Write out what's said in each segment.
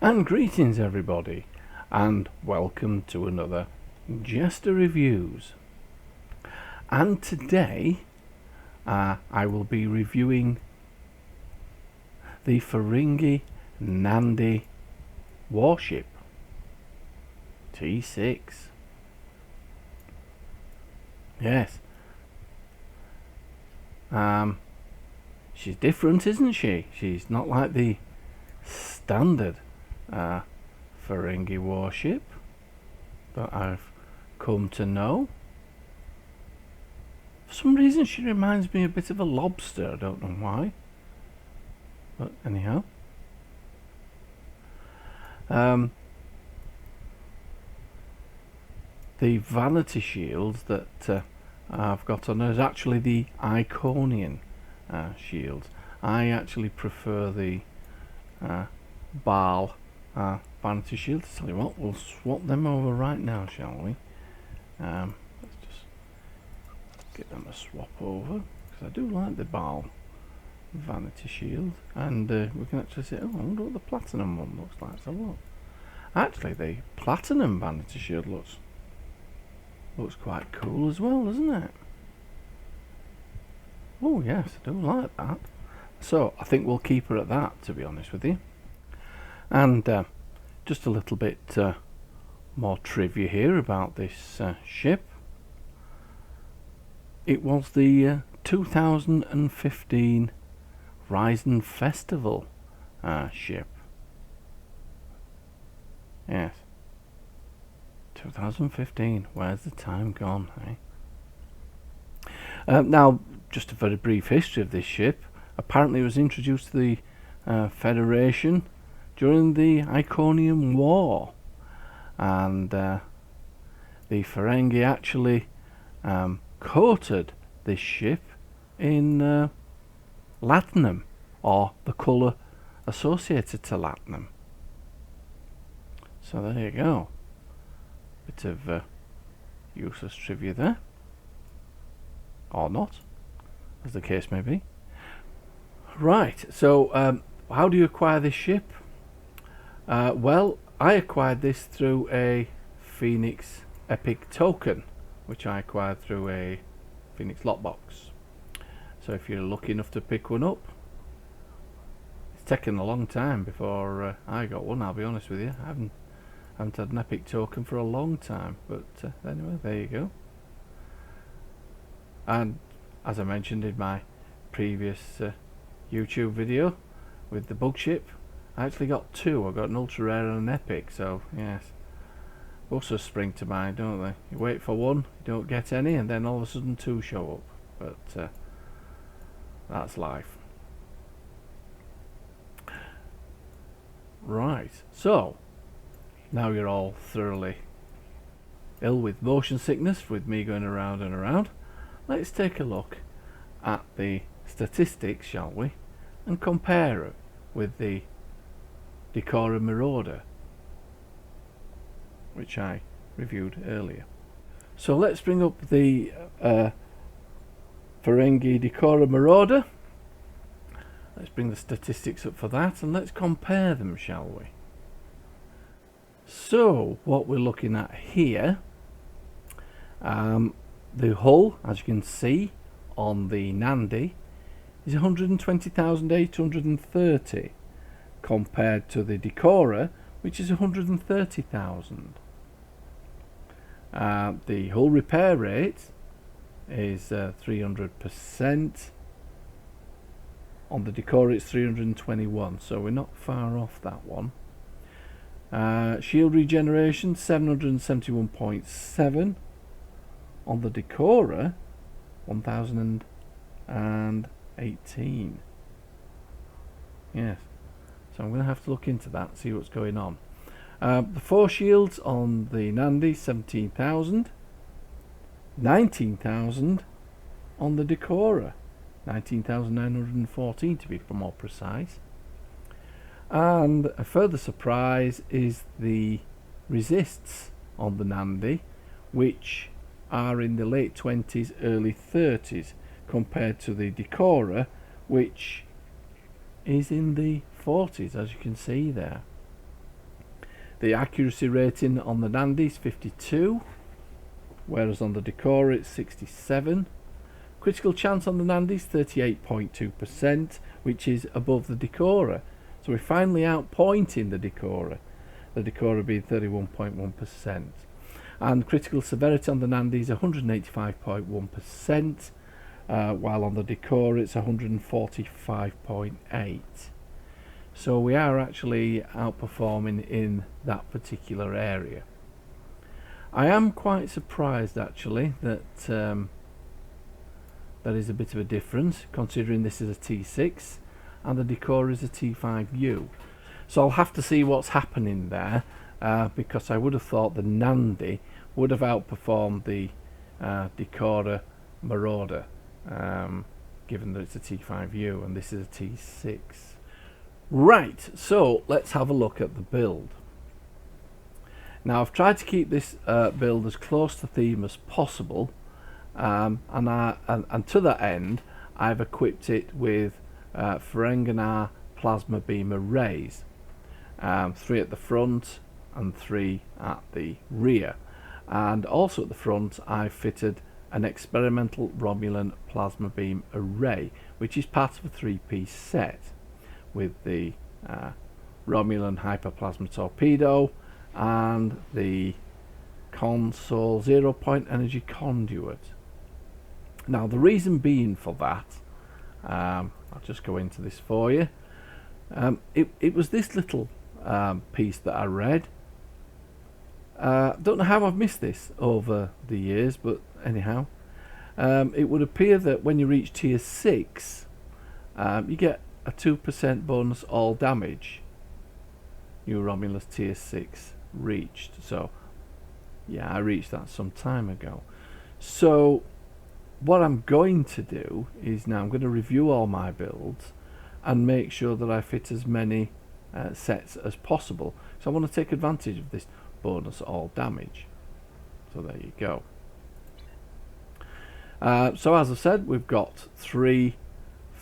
And greetings everybody, and welcome to another JeSter Reviews. And today I will be reviewing the Ferengi Nandi Warship T6. Yes. She's different, isn't she? She's not like the standard Ferengi warship that I've come to know. For some reason she reminds me a bit of a lobster, I don't know why. But anyhow. The vanity shields that I've got on her is actually the Iconian shields. I actually prefer the Baal vanity shield. Tell you what, we'll swap them over right now, shall we? Let's just get them a swap over, because I do like the Baal vanity shield, and we can actually say, oh, I wonder what the platinum one looks like. So look, actually the platinum vanity shield looks quite cool as well, doesn't it? Oh yes, I do like that. So I think we'll keep her at that, to be honest with you. And just a little bit more trivia here about this ship. It was the 2015 Ryzen Festival ship. Yes. 2015. Where's the time gone, eh? Now, just a very brief history of this ship. Apparently it was introduced to the Federation during the Iconium War, and the Ferengi actually coated this ship in latinum, or the colour associated to latinum. So there you go. Bit of useless trivia there, or not, as the case may be. Right, so how do you acquire this ship? Well, I acquired this through a Phoenix Epic token, which I acquired through a Phoenix lockbox. So if you're lucky enough to pick one up, it's taken a long time before I got one, I'll be honest with you. I haven't had an Epic token for a long time, but anyway, there you go. And as I mentioned in my previous YouTube video with the bug ship, I actually got two. I got an ultra rare and an epic, so yes, also spring to mind, don't they? You wait for one, you don't get any, and then all of a sudden two show up. But that's life. Right, so now you're all thoroughly ill with motion sickness with me going around and around. Let's take a look at the statistics, shall we, and compare it with the Decora Marauder, which I reviewed earlier. So let's bring up the Ferengi Decora Marauder. Let's bring the statistics up for that, and let's compare them, shall we? So what we're looking at here, the hull, as you can see on the Nandi, is 120,830 compared to the Decora, which is 130,000. The hull repair rate is 300%. On the Decora it's 321, so we're not far off that one. Shield regeneration 771.7. On the Decora 1018. Yes, so I'm going to have to look into that, see what's going on. The force shields on the Nandi 17,000, 19,000 on the Decora, 19,914 to be more precise. And a further surprise is the resists on the Nandi, which are in the late 20s, early 30s, compared to the Decora, which is in the 40s, as you can see there. The accuracy rating on the Nandi is 52, whereas on the Decora it's 67. Critical chance on the Nandi is 38.2%, which is above the Decora. So we're finally outpointing the Decora being 31.1%. And critical severity on the Nandi is 185.1%, while on the Decora it's 145.8%. So we are actually outperforming in that particular area. I am quite surprised actually that there is a bit of a difference, considering this is a T6 and the Decora is a T5U. So I'll have to see what's happening there, because I would have thought the Nandi would have outperformed the Decora Marauder, given that it's a T5U and this is a T6. Right, so let's have a look at the build. Now I've tried to keep this build as close to theme as possible, and to that end I've equipped it with Ferengi plasma beam arrays, 3 at the front and 3 at the rear, and also at the front I've fitted an experimental Romulan plasma beam array, which is part of a 3-piece set with the Romulan hyperplasma torpedo and the console 0-point energy conduit. Now the reason being for that, I'll just go into this for you. It was this little piece that I read. Don't know how I've missed this over the years, but anyhow, it would appear that when you reach tier 6, you get a 2% bonus all damage. New Romulus tier 6 reached. So yeah, I reached that some time ago. So what I'm going to do is now I'm going to review all my builds and make sure that I fit as many sets as possible. So I want to take advantage of this bonus all damage. So there you go. So as I said, we've got 3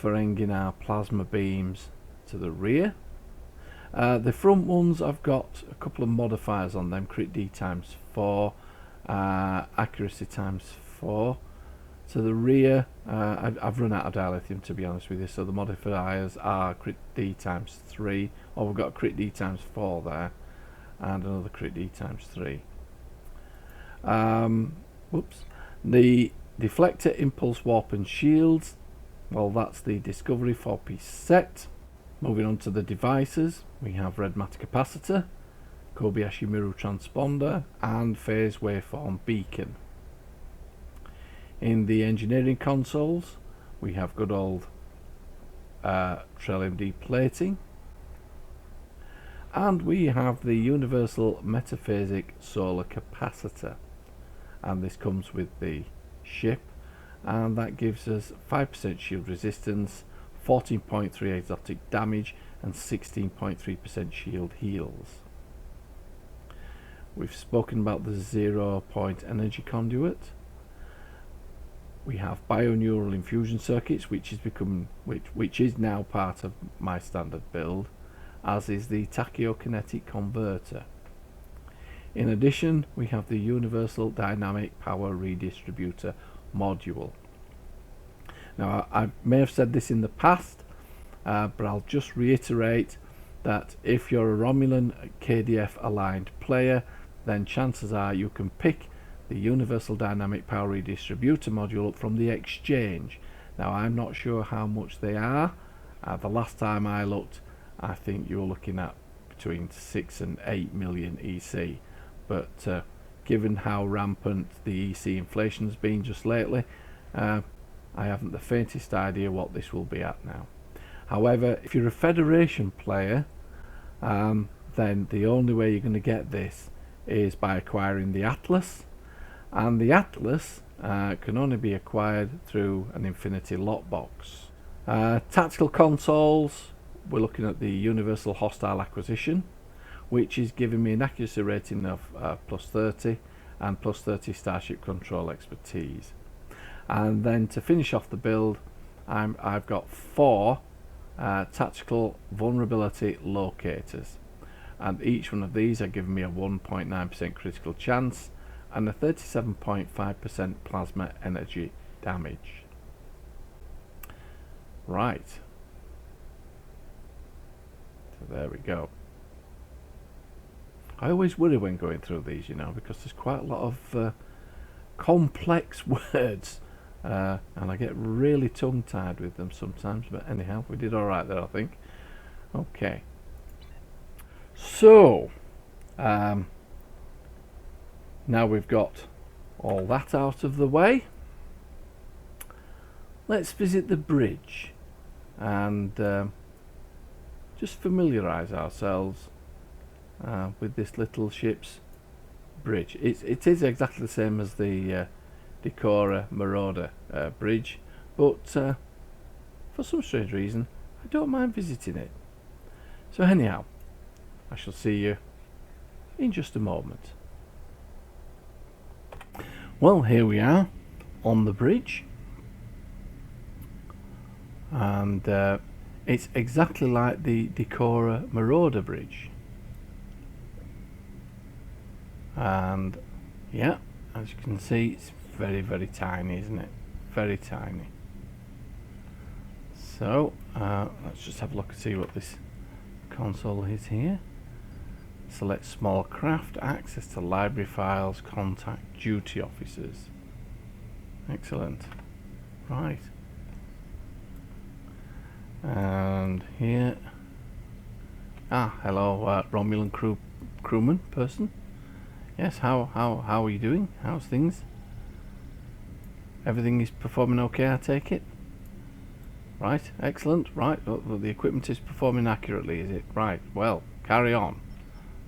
Ferengi plasma beams to the rear. The front ones, I've got a couple of modifiers on them: crit D times 4, accuracy times 4. To the rear, I've run out of dilithium, to be honest with you, so the modifiers are crit D times 3, or we've got crit D times 4 there, and another crit D times 3. Whoops. The deflector, impulse, warp and shields, well, that's the Discovery 4-piece set. Moving on to the devices, we have red matter capacitor, Kobayashi Miru transponder, and phase waveform beacon. In the engineering consoles, we have good old Trellium deplating, and we have the universal metaphasic solar capacitor, and this comes with the ship, and that gives us 5% shield resistance, 14.3 exotic damage, and 16.3% shield heals. We've spoken about the 0-point energy conduit. We have bioneural infusion circuits, which is now part of my standard build, as is the tachyokinetic converter. In addition, we have the universal dynamic power redistributor module. Now, I may have said this in the past, but I'll just reiterate that if you're a Romulan KDF aligned player, then chances are you can pick the universal dynamic power redistributor module up from the exchange. Now, I'm not sure how much they are. The last time I looked, I think you're looking at between 6 and 8 million EC, but given how rampant the EC inflation has been just lately, I haven't the faintest idea what this will be at now. However, if you're a Federation player, then the only way you're going to get this is by acquiring the Atlas, and the Atlas can only be acquired through an Infinity Lockbox. Tactical consoles, we're looking at the Universal Hostile Acquisition, which is giving me an accuracy rating of plus 30 and plus 30 Starship Control expertise. And then to finish off the build, I've got 4 tactical vulnerability locators, and each one of these are giving me a 1.9% critical chance and a 37.5% plasma energy damage. Right, so there we go. I always worry when going through these, you know, because there's quite a lot of complex words, and I get really tongue-tied with them sometimes, but anyhow, we did alright there, I think. Okay, so now we've got all that out of the way, let's visit the bridge and just familiarise ourselves with this little ship's bridge. It is exactly the same as the Decora Marauder bridge, but for some strange reason I don't mind visiting it. So anyhow, I shall see you in just a moment. Well, here we are on the bridge, and it's exactly like the Decora Marauder bridge. And yeah, as you can see, it's very, very tiny, isn't it? Very tiny. So let's just have a look and see what this console is here. Select small craft, access to library files, contact duty officers. Excellent. Right. And here, hello, Romulan crewman person. Yes, how are you doing? How's things? Everything is performing okay, I take it? Right, excellent. Right, well, the equipment is performing accurately, is it? Right, well, carry on.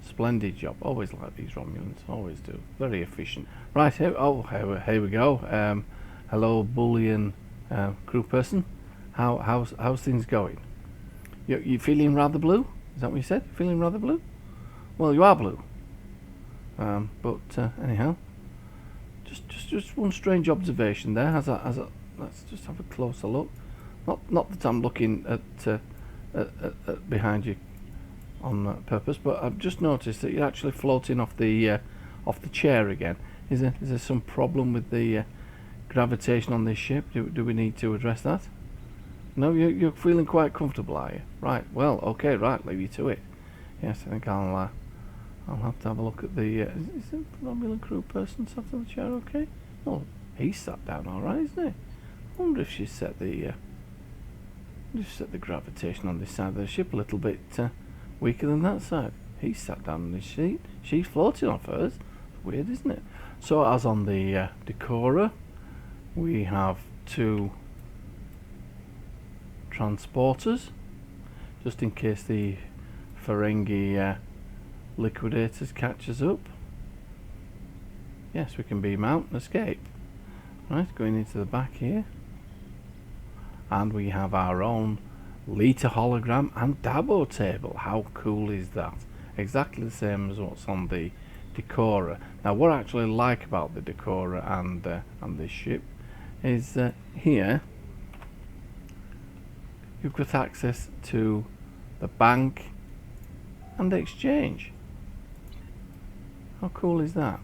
Splendid job. Always like these Romulans, always do. Very efficient. Right, here we go. Hello, Bullion crew person. How's things going? You feeling rather blue? Is that what you said? Feeling rather blue? Well, you are blue. But anyhow, just one strange observation there. Let's just have a closer look. Not that I'm looking at behind you on purpose, but I've just noticed that you're actually floating off the chair again. Is there some problem with the gravitation on this ship? Do we need to address that? No, you're feeling quite comfortable, are you? Right. Well, okay. Right. Leave you to it. Yes, I think I'll have to have a look at the. Is the Romulan crew person sat on the chair? Okay. Oh, he sat down all right, isn't he? I wonder if she set the gravitation on this side of the ship a little bit weaker than that side. He sat down on his seat. She's floating off hers. Weird, isn't it? So as on the Decora, we have 2 transporters, just in case the Ferengi liquidators catch us up. Yes, we can beam out and escape. Right, going into the back here. And we have our own Lita hologram and Dabo table. How cool is that? Exactly the same as what's on the Decora. Now, what I actually like about the Decora and this ship is here you've got access to the bank and exchange. How cool is that?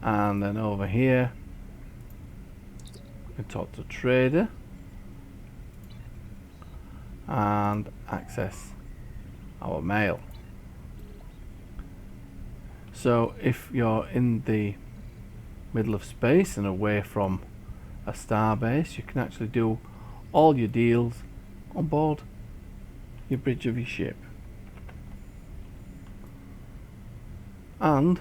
And then over here we can talk to trader and access our mail. So if you're in the middle of space and away from a starbase, you can actually do all your deals on board your bridge of your ship. And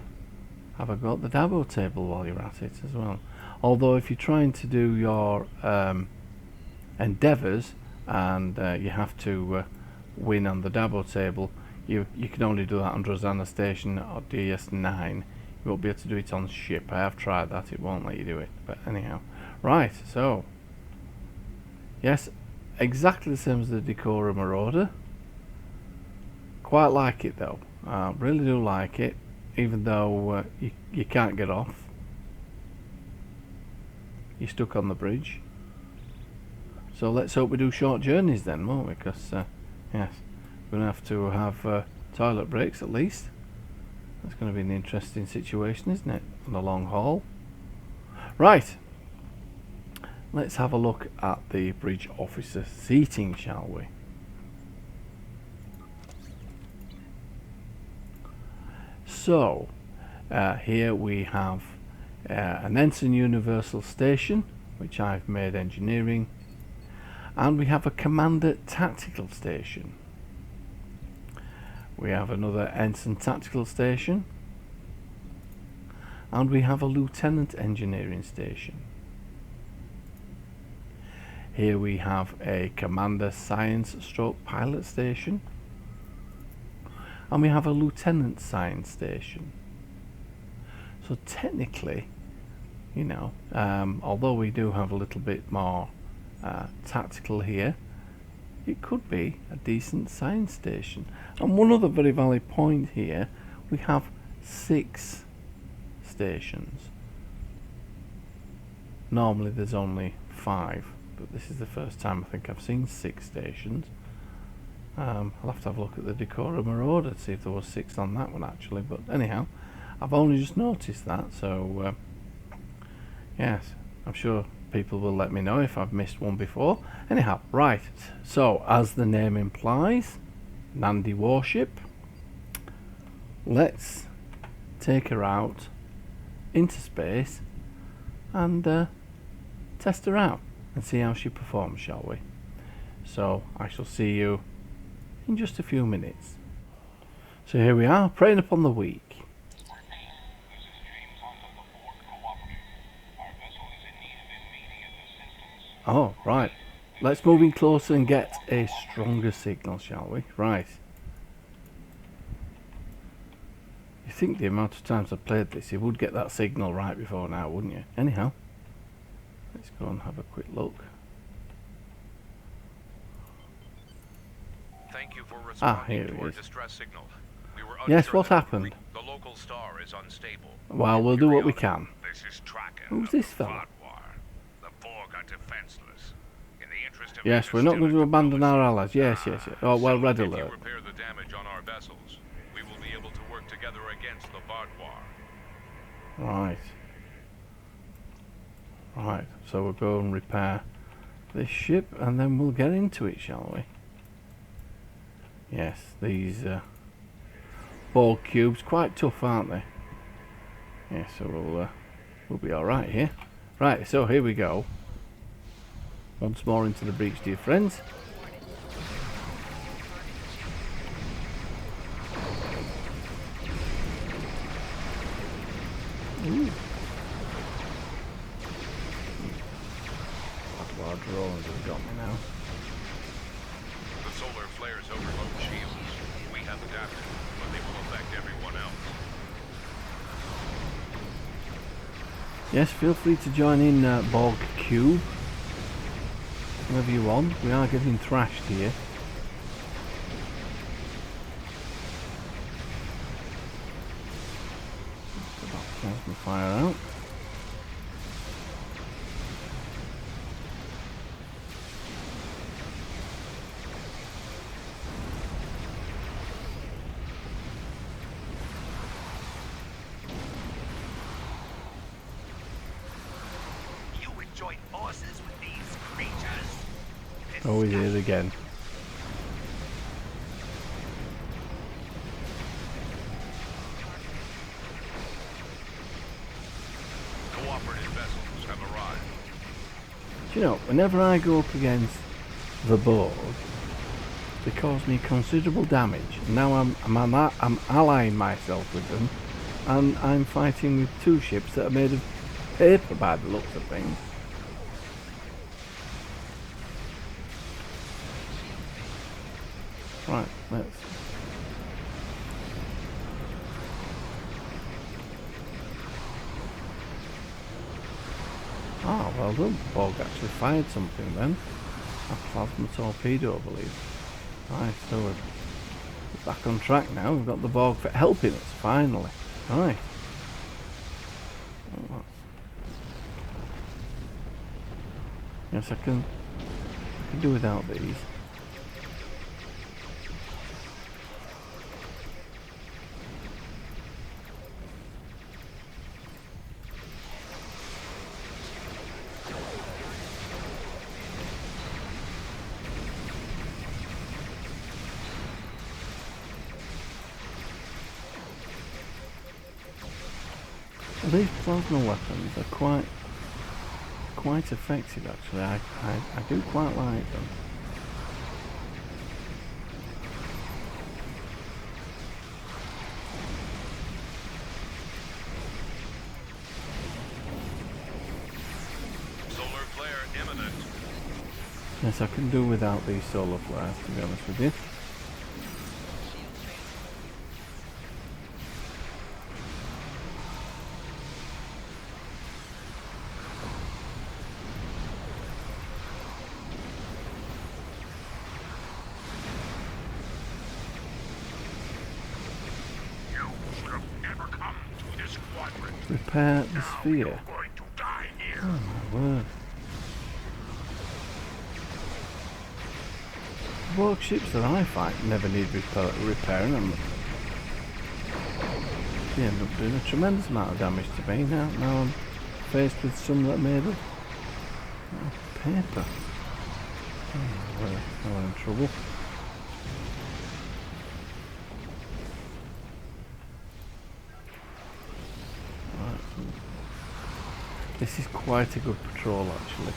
have I got the Dabo table while you're at it as well? Although if you're trying to do your endeavours and you have to win on the Dabo table, you can only do that on Rosanna Station or DS9. You won't be able to do it on ship. I have tried that, it won't let you do it. But anyhow, right, so yes, exactly the same as the Decora Marauder. Quite like it though. Really do like it, even though you can't get off. You're stuck on the bridge. So let's hope we do short journeys then, won't we? Because yes, we're going to have toilet breaks at least. That's going to be an interesting situation, isn't it? On the long haul. Right. Let's have a look at the bridge officer seating, shall we? So, here we have an Ensign Universal Station, which I've made engineering, and we have a Commander Tactical Station. We have another Ensign Tactical Station, and we have a Lieutenant Engineering Station. Here we have a Commander Science Stroke Pilot Station, and we have a Lieutenant Science Station. So technically, you know, although we do have a little bit more tactical here, it could be a decent science station. And one other very valid point here, we have 6 stations. Normally there's only 5, but this is the first time I think I've seen 6 stations. I'll have to have a look at the decorum or order to see if there was 6 on that one actually, but anyhow, I've only just noticed that, so yes, I'm sure people will let me know if I've missed one before. Anyhow, right, so as the name implies, Nandi Warship, let's take her out into space and test her out and see how she performs, shall we? So I shall see you in just a few minutes. So here we are, preying upon the weak. Oh, right. Let's move in closer and get a stronger signal, shall we? Right. You think the amount of times I've played this, you would get that signal right before now, wouldn't you? Anyhow, let's go and have a quick look. Thank you for responding here to it our is. distress signal. We were Yes, unsure what that happened? the local star is unstable. Well, we'll do what we can. This is Traken. Who's this fella? The Borg are defenseless. In the interest of Yes, we're not going to abandon our allies. Yes, yes, yes. Oh, well, red If you alert. repair the damage on our vessels, we will be able to work together against the Vardwar. Right. Right, so we'll go and repair this ship and then we'll get into it, shall we? Yes, these Borg cubes, quite tough, aren't they? Yeah, so we'll be alright here. Right, so here we go. Once more into the breach, dear friends. Ooh. Our drones have got me now. The solar flares overload shields. We have adapted, but they will affect everyone else. Yes, feel free to join in Borg Cube. Whenever you want. We are getting thrashed here. Put that plasma fire out. Join forces with these creatures. Oh, he is again. Cooperative vessels have arrived. Do you know, whenever I go up against the Borg, they cause me considerable damage. Now I'm allying myself with them, and I'm fighting with 2 ships that are made of paper by the looks of things. Right, let's... Ah, well done. Borg actually fired something then. A plasma torpedo, I believe. Right, so we're back on track now. We've got the Borg for helping us, finally. Right. Yes, I can do without these. These plasma weapons are quite effective actually. I do quite like them. Solar flare imminent. Yes, I can do without these solar flares, to be honest with you. You should have never come to this quadrant. Repair the Now sphere. you're going to die here. Oh my word. Warships that I fight never need repairing them. They end up doing a tremendous amount of damage to me. Now I'm faced with some that are made of paper. Oh, we're in trouble. Right. This is quite a good patrol actually.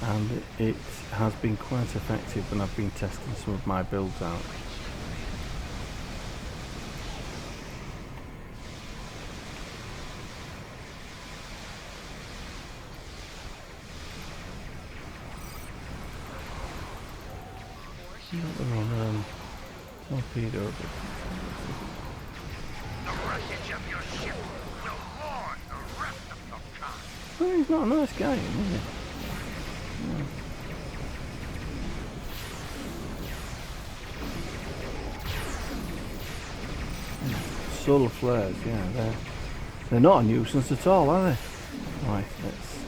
And it has been quite effective when I've been testing some of my builds out. Not the wrong torpedo. The wreckage of your ship will warn the rest of the kind. Well, he's not a nice guy, is he? Solar flares, yeah, they're not a nuisance at all, are they? Right, let's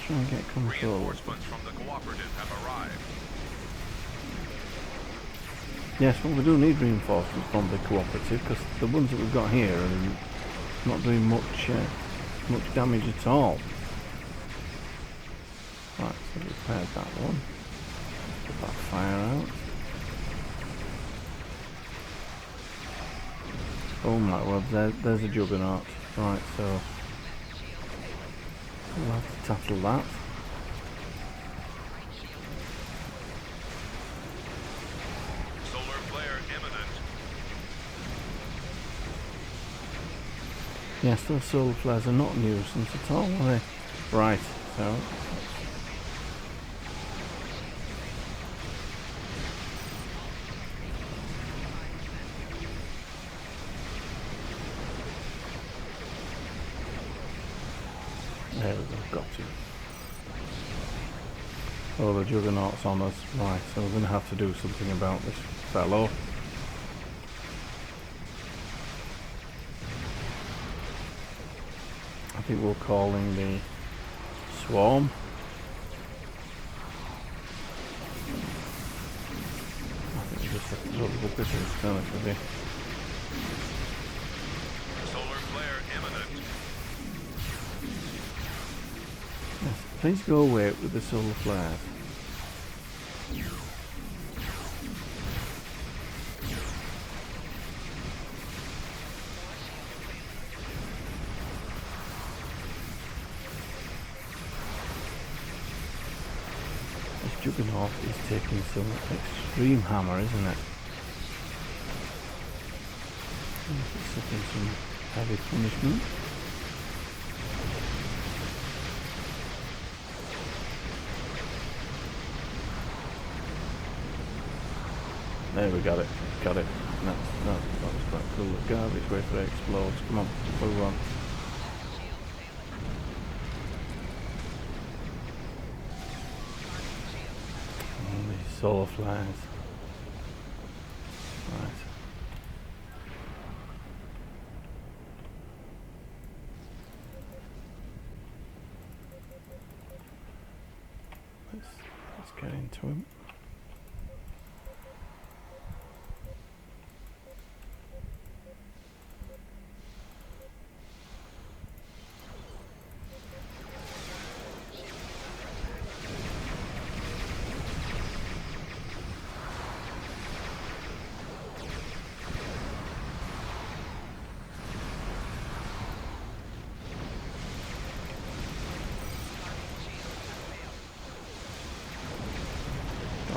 try and get control. Reinforcements from the cooperative have arrived. Yes, well, we do need reinforcements from the cooperative because the ones that we've got here are not doing much damage at all. Right, so we repaired that one. Put that fire out. Oh my word, there's a juggernaut. Right, so we'll have to tackle that. Solar flare imminent. Yes, those solar flares are not a nuisance at all, are they? Right, so there we go, got you. Oh, the juggernaut's on us. Right, so we're going to have to do something about this fellow. I think we'll call in the swarm. I think we'll just have to look at this, to be honest with you. Solar flare imminent. Yes, please go away with the solar flares. This juggernaut is taking some extreme hammer, isn't it? It's suffering some heavy punishment. There we got it. Got it. That was quite cool. The garbage way for it explodes. Come on, move on. And these solar flares. Right. Let's get into him.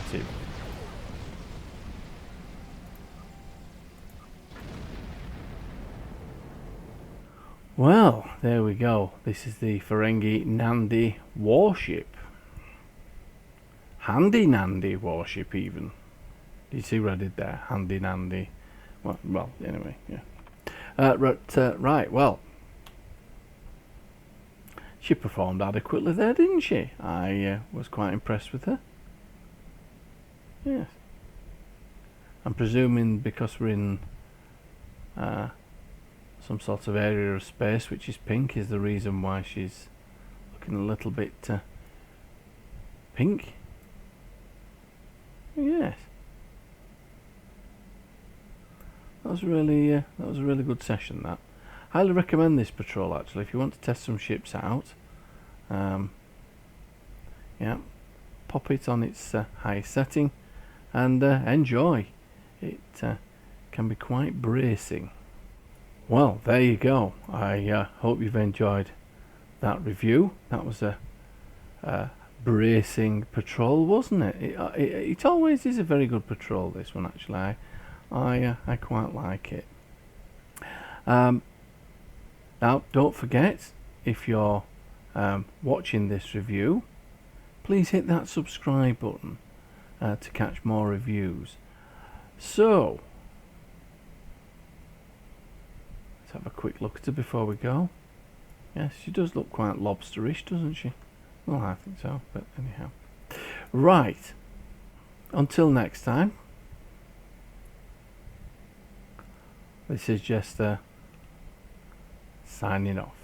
supportive. Well, there we go. This is the Ferengi Nandi Warship. Handy Nandi Warship, even. Did you see what I did there? Handy Nandi. Well, anyway, yeah. Right, well. She performed adequately there, didn't she? I was quite impressed with her. Yes. I'm presuming because we're in some sort of area of space which is pink is the reason why she's looking a little bit pink. Yes. That was a really good session. That. Highly recommend this patrol actually if you want to test some ships out. Yeah, pop it on its highest setting and enjoy. It can be quite bracing. Well, there you go. I hope you've enjoyed that review. That was a bracing patrol, wasn't it? It always is a very good patrol, this one actually. I quite like it. Now, don't forget, if you're watching this review, please hit that subscribe button to catch more reviews. So, let's have a quick look at her before we go. Yes, she does look quite lobsterish, doesn't she? Well, I think so, but anyhow. Right, until next time, this is JeSter signing off.